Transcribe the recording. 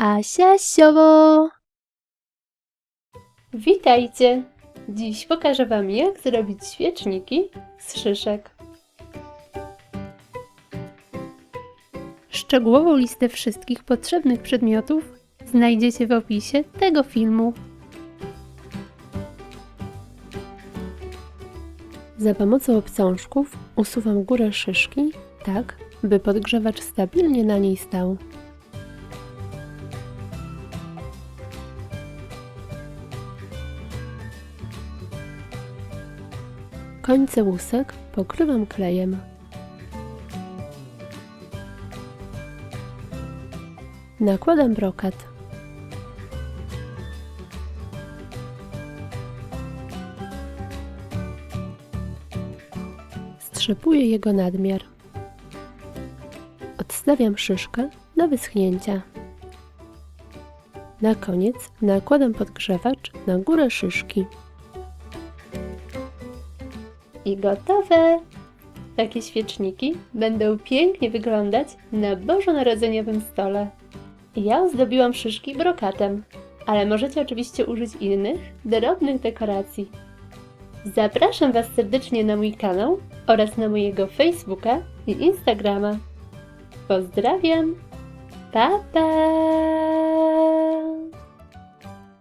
Asia Siowo! Witajcie! Dziś pokażę Wam, jak zrobić świeczniki z szyszek. Szczegółową listę wszystkich potrzebnych przedmiotów znajdziecie w opisie tego filmu. Za pomocą obcążków usuwam górę szyszki, tak by podgrzewacz stabilnie na niej stał. Końce łusek pokrywam klejem. Nakładam brokat. Strzepuję jego nadmiar. Odstawiam szyszkę do wyschnięcia. Na koniec nakładam podgrzewacz na górę szyszki. I gotowe! Takie świeczniki będą pięknie wyglądać na bożonarodzeniowym stole. Ja ozdobiłam szyszki brokatem, ale możecie oczywiście użyć innych, drobnych dekoracji. Zapraszam Was serdecznie na mój kanał oraz na mojego Facebooka i Instagrama. Pozdrawiam! Pa, pa!